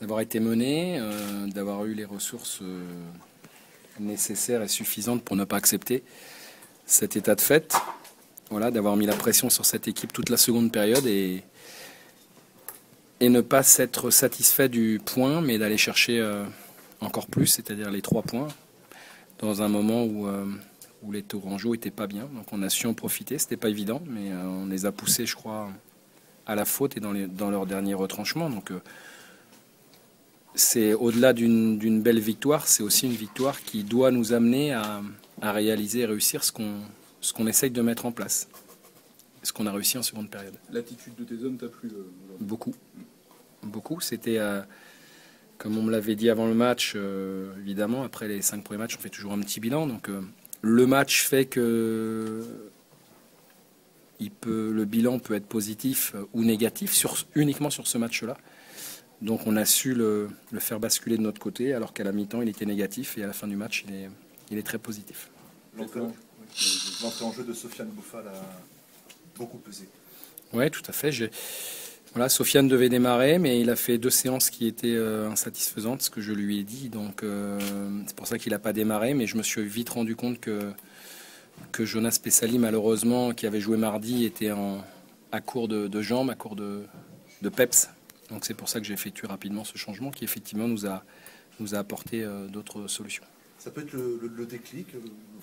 d'avoir été mené, d'avoir eu les ressources nécessaires et suffisantes pour ne pas accepter cet état de fait. Voilà, d'avoir mis la pression sur cette équipe toute la seconde période et ne pas s'être satisfait du point, mais d'aller chercher encore plus, c'est-à-dire les 3 points, dans un moment où les Tourangeaux n'étaient pas bien. Donc on a su en profiter, c'était pas évident, mais on les a poussés, je crois, à la faute et dans leur dernier retranchement. Donc c'est au-delà d'une belle victoire, c'est aussi une victoire qui doit nous amener à réaliser et réussir ce qu'on essaye de mettre en place. Ce qu'on a réussi en seconde période. L'attitude de tes hommes t'a plu Beaucoup. Beaucoup. C'était, comme on me l'avait dit avant le match, évidemment, après les 5 premiers matchs, on fait toujours un petit bilan. Donc le match fait que le bilan peut être positif ou négatif uniquement sur ce match-là. Donc on a su le faire basculer de notre côté, alors qu'à la mi-temps, il était négatif et à la fin du match, il est très positif. L'entrée en jeu de Sofiane Boufal a beaucoup pesé. Oui, tout à fait. Voilà, Sofiane devait démarrer, mais il a fait 2 séances qui étaient insatisfaisantes, ce que je lui ai dit. Donc c'est pour ça qu'il n'a pas démarré, mais je me suis vite rendu compte que Jonas Pessali, malheureusement, qui avait joué mardi, était à court de jambes, à court de peps. Donc c'est pour ça que j'ai effectué rapidement ce changement qui effectivement nous a apporté d'autres solutions. Ça peut être le déclic,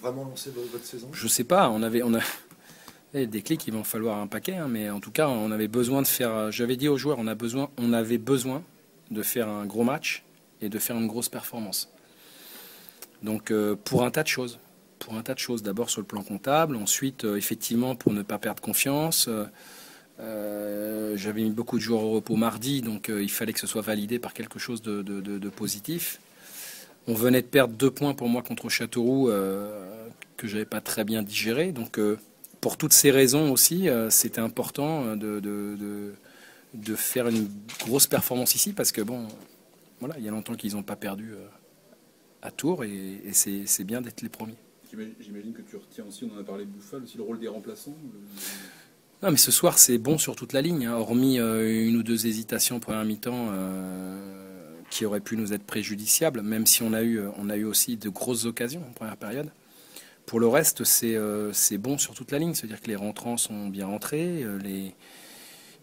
vraiment lancer votre saison? Je sais pas, on a des déclics, il va en falloir un paquet, hein, mais en tout cas on avait besoin de faire, j'avais dit aux joueurs, on avait besoin de faire un gros match et de faire une grosse performance. Donc pour un tas de choses. D'abord sur le plan comptable, ensuite effectivement pour ne pas perdre confiance. J'avais mis beaucoup de joueurs au repos mardi, donc il fallait que ce soit validé par quelque chose de positif. On venait de perdre 2 points pour moi contre Châteauroux que j'avais pas très bien digéré. Donc pour toutes ces raisons aussi, c'était important de faire une grosse performance ici parce que bon, voilà, il y a longtemps qu'ils n'ont pas perdu à Tours et c'est bien d'être les premiers. J'imagine que tu retiens aussi, on en a parlé de Boufal, aussi le rôle des remplaçants. Non, mais ce soir, c'est bon sur toute la ligne, hein, hormis 1 ou 2 hésitations en première mi-temps qui auraient pu nous être préjudiciables, même si on a eu aussi de grosses occasions en première période. Pour le reste, c'est bon sur toute la ligne, c'est-à-dire que les rentrants sont bien rentrés,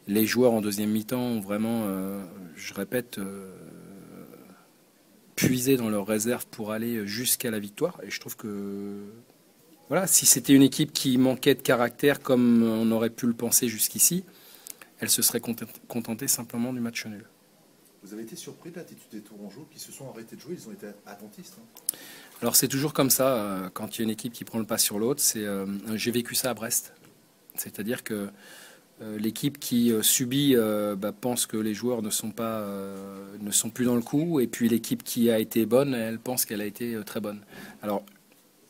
les joueurs en deuxième mi-temps ont vraiment, je répète, puisé dans leurs réserves pour aller jusqu'à la victoire. Et je trouve que voilà, si c'était une équipe qui manquait de caractère comme on aurait pu le penser jusqu'ici, elle se serait contentée simplement du match nul. Vous avez été surpris de l'attitude des Tourangeaux qui se sont arrêtés de jouer, ils ont été attentistes. Hein. Alors c'est toujours comme ça, quand il y a une équipe qui prend le pas sur l'autre. J'ai vécu ça à Brest. C'est-à-dire que l'équipe qui subit pense que les joueurs ne sont plus dans le coup, et puis l'équipe qui a été bonne, elle pense qu'elle a été très bonne. Alors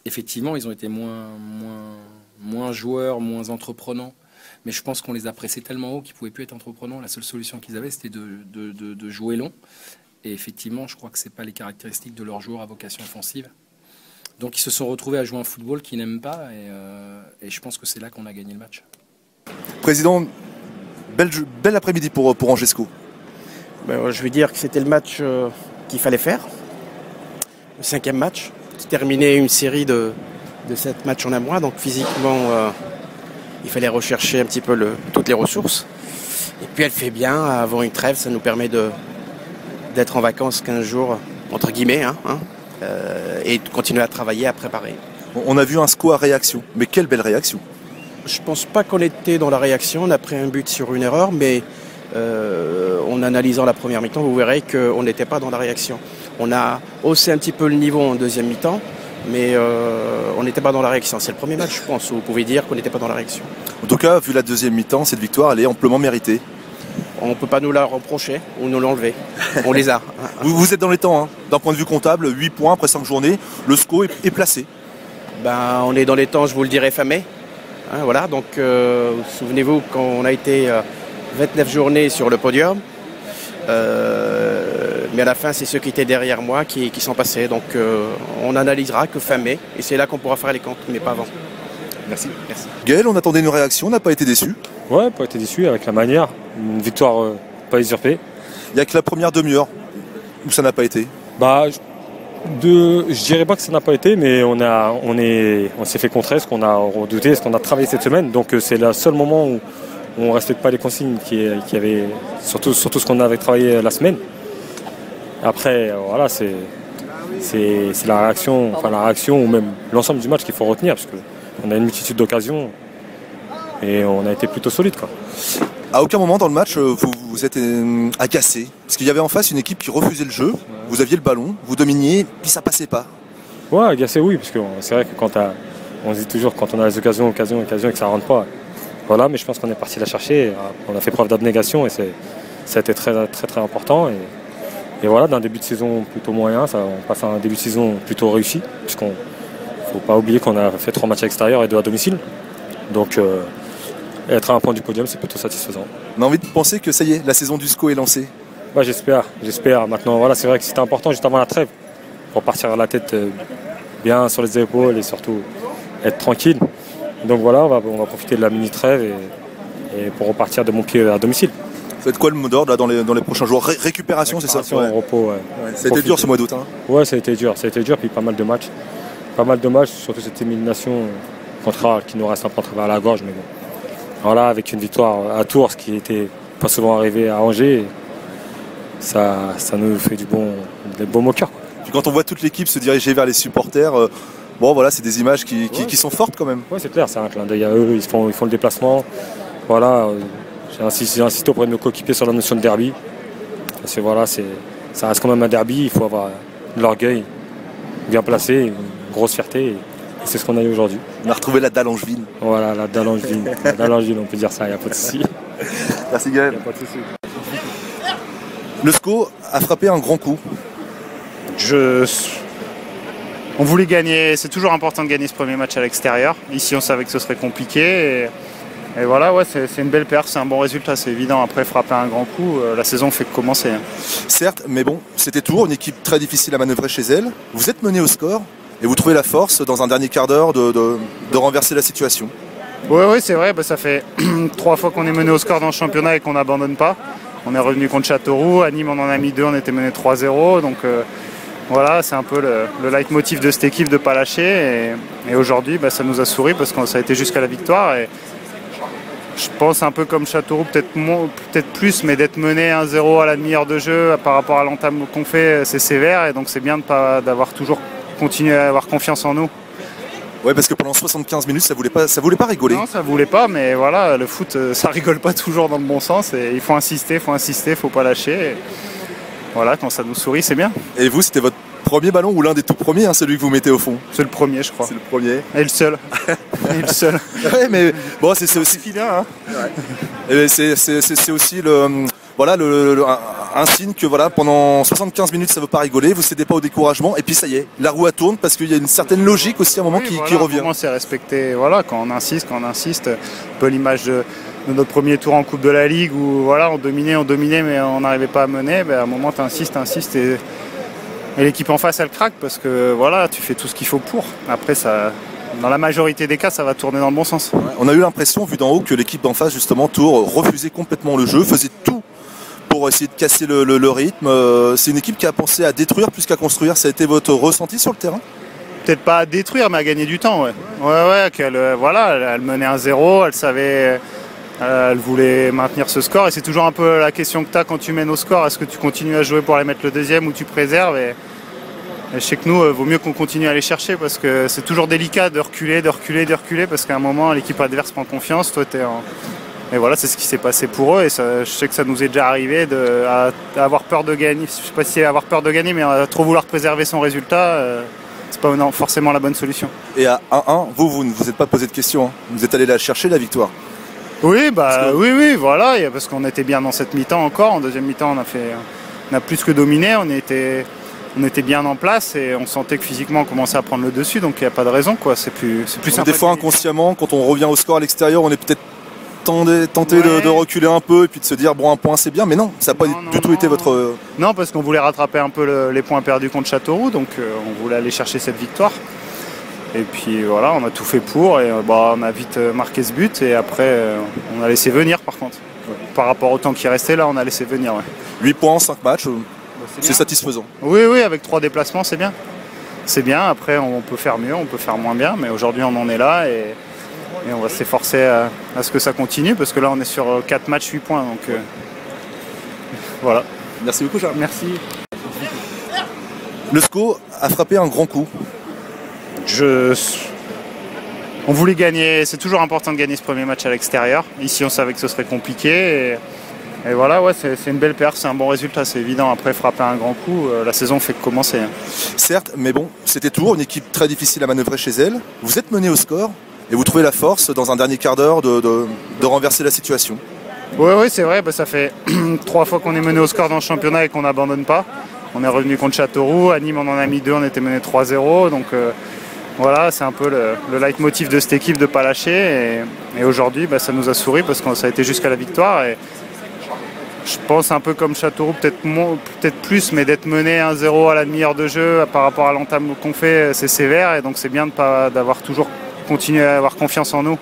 effectivement, ils ont été moins joueurs, moins entreprenants. Mais je pense qu'on les a pressés tellement haut qu'ils ne pouvaient plus être entreprenants. La seule solution qu'ils avaient, c'était de jouer long. Et effectivement, je crois que ce n'est pas les caractéristiques de leurs joueurs à vocation offensive. Donc ils se sont retrouvés à jouer un football qu'ils n'aiment pas. Et je pense que c'est là qu'on a gagné le match. Président, bel après-midi pour Angesco. Je veux dire que c'était le match qu'il fallait faire. Le 5e match. Qui terminait une série de 7 matchs en un mois. Donc physiquement, il fallait rechercher un petit peu toutes les ressources. Et puis elle fait bien, avant une trêve, ça nous permet d'être en vacances 15 jours, entre guillemets, et de continuer à travailler, à préparer. On a vu un SCO à réaction, mais quelle belle réaction! Je pense pas qu'on était dans la réaction, on a pris un but sur une erreur, mais en analysant la première mi-temps, vous verrez qu'on n'était pas dans la réaction. On a haussé un petit peu le niveau en deuxième mi-temps, mais on n'était pas dans la réaction. C'est le premier match, je pense, où vous pouvez dire qu'on n'était pas dans la réaction. En tout cas, vu la deuxième mi-temps, cette victoire, elle est amplement méritée. On ne peut pas nous la reprocher ou nous l'enlever. On les a. Vous êtes dans les temps, hein. D'un point de vue comptable, 8 points après 5 journées, le SCO est placé. On est dans les temps, je vous le dirai, fin mai. Voilà, donc souvenez-vous quand on a été 29 journées sur le podium, mais à la fin c'est ceux qui étaient derrière moi qui sont passés, donc on analysera que fin mai et c'est là qu'on pourra faire les comptes, mais pas avant. Merci. Gaël, on attendait une réaction, on n'a pas été déçu. Ouais, pas été déçu avec la manière, une victoire pas usurpée. Il n'y a que la première demi-heure, ou ça n'a pas été? Je dirais pas que ça n'a pas été, mais on s'est fait contrer, ce qu'on a redouté, ce qu'on a travaillé cette semaine. Donc c'est le seul moment où on ne respecte pas les consignes qui avait, surtout ce qu'on avait travaillé la semaine. Après, voilà, c'est la réaction ou même l'ensemble du match qu'il faut retenir, parce qu'on a une multitude d'occasions et on a été plutôt solide, quoi. À aucun moment dans le match, vous êtes agacé. Parce qu'il y avait en face une équipe qui refusait le jeu. Vous aviez le ballon, vous dominiez, puis ça passait pas. Ouais, agacé, oui, parce que c'est vrai que on se dit toujours quand on a les occasions et que ça rentre pas. Voilà, mais je pense qu'on est parti la chercher. On a fait preuve d'abnégation et ça a été très, très, très important. Et voilà, d'un début de saison plutôt moyen, on passe à un début de saison plutôt réussi, puisqu'on faut pas oublier qu'on a fait 3 matchs à l'extérieur et 2 à domicile. Donc être à un point du podium, c'est plutôt satisfaisant. On a envie de penser que ça y est, la saison du SCO est lancée. Ouais, j'espère. Maintenant, voilà, c'est vrai que c'était important juste avant la trêve pour partir la tête bien sur les épaules et surtout être tranquille. Donc voilà, on va profiter de la mini-trêve et pour repartir de mon pied à domicile. Ça va être quoi le mot d'ordre là, dans les prochains jours? Récupération, c'est ça? Repos, ouais. Ça a été dur ce mois d'août. Hein. Ouais, ça a été dur, puis pas mal de matchs. Surtout cette élimination qui nous reste un peu à travers la gorge. Mais bon. Voilà, avec une victoire à Tours, ce qui n'était pas souvent arrivé à Angers, ça nous fait des beaux mots au cœur. Puis quand on voit toute l'équipe se diriger vers les supporters, voilà, c'est des images qui sont fortes quand même. Oui, c'est clair, c'est un clin d'œil à eux, ils font le déplacement. Voilà, j'ai insisté auprès de nos coéquipiers sur la notion de derby. Parce que voilà, ça reste quand même un derby, il faut avoir de l'orgueil bien placé, une grosse fierté. Et c'est ce qu'on a eu aujourd'hui. On a retrouvé la dalle angevine. Voilà, la dalle angevine. La dalle angevine, on peut dire ça, il n'y a pas de souci. Merci Gaël. Il n'y a pas de souci. Le SCO a frappé un grand coup. On voulait gagner, c'est toujours important de gagner ce premier match à l'extérieur. Ici, on savait que ce serait compliqué. Et voilà, ouais, c'est une belle perf, c'est un bon résultat, c'est évident. Après, frapper un grand coup, la saison fait que commencer. Certes, mais bon, c'était Tours, une équipe très difficile à manœuvrer chez elle. Vous êtes mené au score et vous trouvez la force, dans un dernier quart d'heure, de renverser la situation. Oui, c'est vrai, ça fait 3 fois qu'on est mené au score dans le championnat et qu'on n'abandonne pas. On est revenu contre Châteauroux, à Nîmes on en a mis 2, on était mené 3-0. Donc voilà, c'est un peu le leitmotiv de cette équipe de ne pas lâcher. Et aujourd'hui, ça nous a souri parce que ça a été jusqu'à la victoire. Et je pense un peu comme Châteauroux, peut-être plus, mais d'être mené 1-0 à la demi-heure de jeu par rapport à l'entame qu'on fait, c'est sévère. Et donc c'est bien d'avoir toujours continué à avoir confiance en nous. Ouais, parce que pendant 75 minutes, ça voulait pas rigoler. Non, ça voulait pas, mais voilà, le foot, ça rigole pas toujours dans le bon sens. Et il faut insister, faut pas lâcher. Et voilà, quand ça nous sourit, c'est bien. Et vous, c'était votre premier ballon ou l'un des tout premiers, celui que vous mettez au fond? C'est le premier, je crois. C'est le premier. Et le seul. Ouais, mais bon, c'est aussi filin, hein. Ouais. C'est aussi un signe que voilà, pendant 75 minutes ça ne veut pas rigoler, vous ne cédez pas au découragement et puis ça y est, la roue tourne parce qu'il y a une certaine logique aussi à un moment qui revient. Comment c'est respecté, voilà, quand on insiste, un peu l'image de notre premier tour en Coupe de la Ligue où voilà, on dominait mais on n'arrivait pas à mener, à un moment tu insistes et l'équipe en face elle craque parce que voilà, tu fais tout ce qu'il faut pour. Après ça, dans la majorité des cas, ça va tourner dans le bon sens. Ouais, on a eu l'impression, vu d'en haut, que l'équipe d'en face, justement, Tours, refusait complètement le jeu, faisait tout pour essayer de casser le rythme. C'est une équipe qui a pensé à détruire plus qu'à construire. Ça a été votre ressenti sur le terrain? Peut-être pas à détruire, mais à gagner du temps. Ouais, elle menait 1-0, elle savait, elle voulait maintenir ce score. Et c'est toujours un peu la question que tu as quand tu mènes au score. Est-ce que tu continues à jouer pour aller mettre le deuxième ou tu préserves? Et je sais que nous, vaut mieux qu'on continue à aller chercher parce que c'est toujours délicat de reculer parce qu'à un moment, l'équipe adverse prend confiance. Toi, et voilà, c'est ce qui s'est passé pour eux. Et ça, je sais que ça nous est déjà arrivé à avoir peur de gagner. Je ne sais pas si avoir peur de gagner, mais à trop vouloir préserver son résultat, c'est pas forcément la bonne solution. Et à 1-1, vous ne vous êtes pas posé de questions. Vous êtes allé la chercher, la victoire? Oui, oui, voilà. Parce qu'on était bien dans cette mi-temps encore. En deuxième mi-temps, on a plus que dominé. On était bien en place et on sentait que physiquement on commençait à prendre le dessus, donc il n'y a pas de raison, quoi. C'est plus simple. Des fois inconsciemment, quand on revient au score à l'extérieur, on est peut-être tenté de reculer un peu et puis de se dire bon, un point c'est bien, mais non, ça n'a pas du tout été votre... Non, parce qu'on voulait rattraper un peu les points perdus contre Châteauroux, donc on voulait aller chercher cette victoire. Et puis voilà, on a tout fait pour et on a vite marqué ce but et après on a laissé venir par contre. Par rapport au temps qui restait là, on a laissé venir. Ouais. 8 points en 5 matchs. C'est satisfaisant. Oui, oui, avec 3 déplacements, c'est bien. C'est bien, après on peut faire mieux, on peut faire moins bien, mais aujourd'hui on en est là et on va s'efforcer à ce que ça continue, parce que là on est sur 4 matchs, 8 points, donc voilà. Merci beaucoup, Charles. Merci. Le SCO a frappé un grand coup. On voulait gagner, c'est toujours important de gagner ce premier match à l'extérieur. Ici on savait que ce serait compliqué et voilà, ouais, c'est une belle perf, c'est un bon résultat, c'est évident. Après frapper un grand coup, la saison fait que commencer. Certes, mais bon, c'était Tours, une équipe très difficile à manœuvrer chez elle. Vous êtes mené au score et vous trouvez la force dans un dernier quart d'heure de renverser la situation. Oui, c'est vrai, ça fait 3 fois qu'on est mené au score dans le championnat et qu'on n'abandonne pas. On est revenu contre Châteauroux, à Nîmes on en a mis 2, on était mené 3-0, donc voilà, c'est un peu le leitmotiv de cette équipe de ne pas lâcher. Et aujourd'hui, ça nous a souri parce que ça a été jusqu'à la victoire. Et je pense un peu comme Châteauroux, peut-être plus, mais d'être mené 1-0 à la demi-heure de jeu par rapport à l'entame qu'on fait, c'est sévère. Et donc c'est bien d'avoir toujours continué à avoir confiance en nous.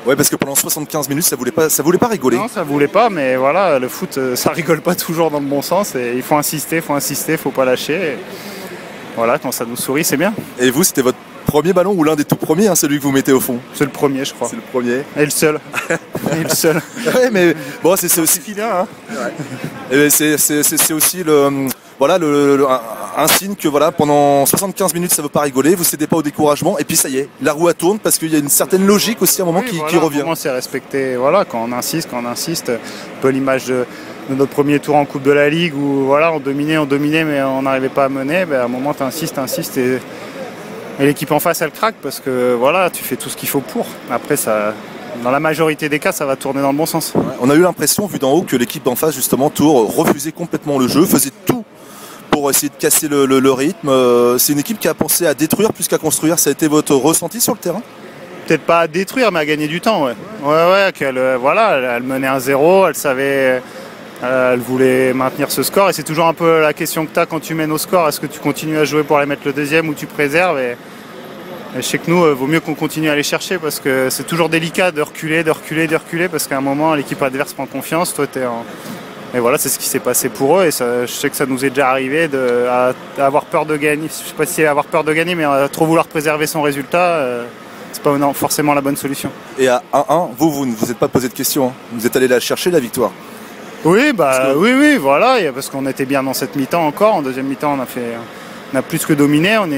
Ouais, parce que pendant 75 minutes, ça voulait pas rigoler. Non, ça voulait pas, mais voilà, le foot, ça rigole pas toujours dans le bon sens. Et il faut insister, faut pas lâcher. Et voilà, quand ça nous sourit, c'est bien. Et vous, c'était votre premier ballon ou l'un des tout premiers, celui que vous mettez au fond? C'est le premier, je crois. C'est le premier. Et le seul. Et le seul. Ouais, mais bon, c'est aussi bien, hein. Ouais. C'est aussi un signe que voilà, pendant 75 minutes ça ne veut pas rigoler, vous ne cédez pas au découragement et puis ça y est, la roue tourne parce qu'il y a une certaine logique aussi à un moment qui revient. Vraiment, c'est respecté, voilà, quand on insiste, un peu l'image de notre premier tour en Coupe de la Ligue où voilà, on dominait mais on n'arrivait pas à mener, à un moment tu insistes et l'équipe en face elle craque parce que voilà, tu fais tout ce qu'il faut pour. Après ça, dans la majorité des cas, ça va tourner dans le bon sens. Ouais, on a eu l'impression, vu d'en haut, que l'équipe d'en face, justement, Tours, refusait complètement le jeu, faisait tout pour essayer de casser le rythme. C'est une équipe qui a pensé à détruire plus qu'à construire. Ça a été votre ressenti sur le terrain? Peut-être pas à détruire, mais à gagner du temps. Ouais, elle menait 1-0, elle savait, elle voulait maintenir ce score. Et c'est toujours un peu la question que tu as quand tu mènes au score. Est-ce que tu continues à jouer pour aller mettre le deuxième ou tu préserves? Et je sais que nous, il vaut mieux qu'on continue à aller chercher parce que c'est toujours délicat de reculer parce qu'à un moment, l'équipe adverse prend confiance. Toi, et voilà, c'est ce qui s'est passé pour eux. Et ça, je sais que ça nous est déjà arrivé à avoir peur de gagner. Je sais pas si avoir peur de gagner, mais à trop vouloir préserver son résultat, c'est pas forcément la bonne solution. Et à 1-1, vous ne vous êtes pas posé de questions. Vous êtes allé la chercher, la victoire. Oui, oui, voilà. Parce qu'on était bien dans cette mi-temps encore. En deuxième mi-temps, on a plus que dominé. On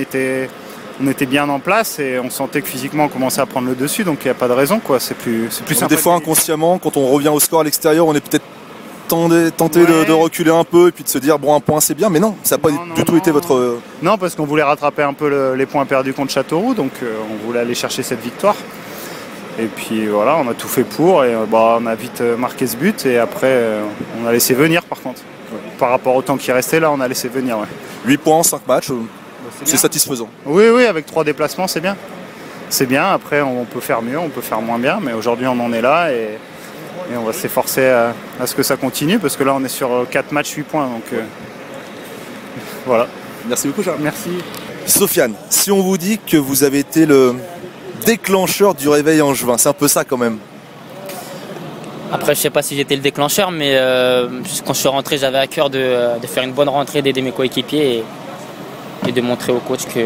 était bien en place et on sentait que physiquement on commençait à prendre le dessus, donc il n'y a pas de raison, quoi. C'est plus simple. Des fois inconsciemment, quand on revient au score à l'extérieur, on est peut-être tenté de reculer un peu et puis de se dire bon, un point c'est bien, mais non, ça n'a pas du tout été votre... Non, parce qu'on voulait rattraper un peu les points perdus contre Châteauroux, donc on voulait aller chercher cette victoire. Et puis voilà, on a tout fait pour et on a vite marqué ce but et après on a laissé venir par contre. Ouais. Par rapport au temps qui restait là, on a laissé venir. Ouais. 8 points en 5 matchs. C'est satisfaisant. Oui, avec 3 déplacements, c'est bien. C'est bien, après on peut faire mieux, on peut faire moins bien, mais aujourd'hui on en est là et on va s'efforcer à ce que ça continue, parce que là on est sur 4 matchs, 8 points, donc voilà. Merci beaucoup, Charles. Merci. Sofiane, si on vous dit que vous avez été le déclencheur du réveil angevin, c'est un peu ça quand même. Après, je sais pas si j'étais le déclencheur, mais quand je suis rentré, j'avais à cœur de faire une bonne rentrée, d'aider mes coéquipiers et de montrer au coach que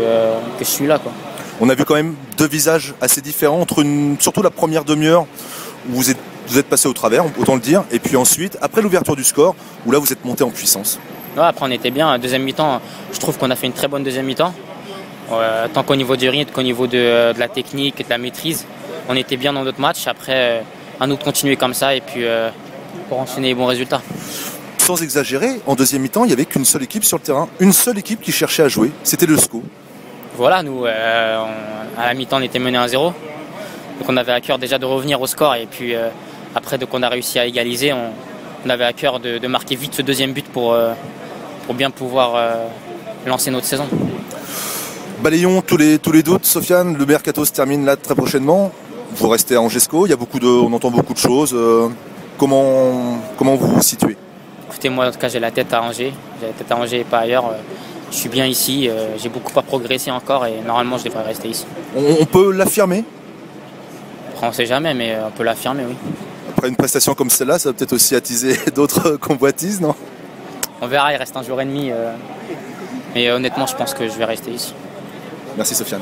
je suis là, quoi. On a vu quand même 2 visages assez différents, entre surtout la première demi-heure où vous êtes passé au travers, autant le dire, et puis ensuite, après l'ouverture du score, où là vous êtes monté en puissance. Ouais, après on était bien. Deuxième mi-temps, je trouve qu'on a fait une très bonne deuxième mi-temps. Tant qu'au niveau du rythme qu'au niveau de la technique et de la maîtrise, on était bien dans notre match. Après, à nous de continuer comme ça et puis pour enchaîner les bons résultats. Sans exagérer, en deuxième mi-temps, il n'y avait qu'une seule équipe sur le terrain, une seule équipe qui cherchait à jouer, c'était le SCO. Voilà, nous, à la mi-temps, on était mené 1-0. Donc on avait à cœur déjà de revenir au score et puis après, donc on a réussi à égaliser. On avait à cœur de marquer vite ce deuxième but pour bien pouvoir lancer notre saison. Balayons tous les doutes, Sofiane, le mercato se termine là très prochainement. Vous restez à Angesco, on entend beaucoup de choses. Comment vous vous situez? Écoutez, moi en tout cas j'ai la tête à Angers. J'ai la tête à Angers et pas ailleurs. Je suis bien ici, j'ai beaucoup à progresser encore et normalement je devrais rester ici. On peut l'affirmer? Après on ne sait jamais, mais on peut l'affirmer, oui. Après une prestation comme celle-là, ça va peut-être aussi attiser d'autres convoitises, non? On verra, il reste un jour et demi. Mais honnêtement, je pense que je vais rester ici. Merci Sofiane.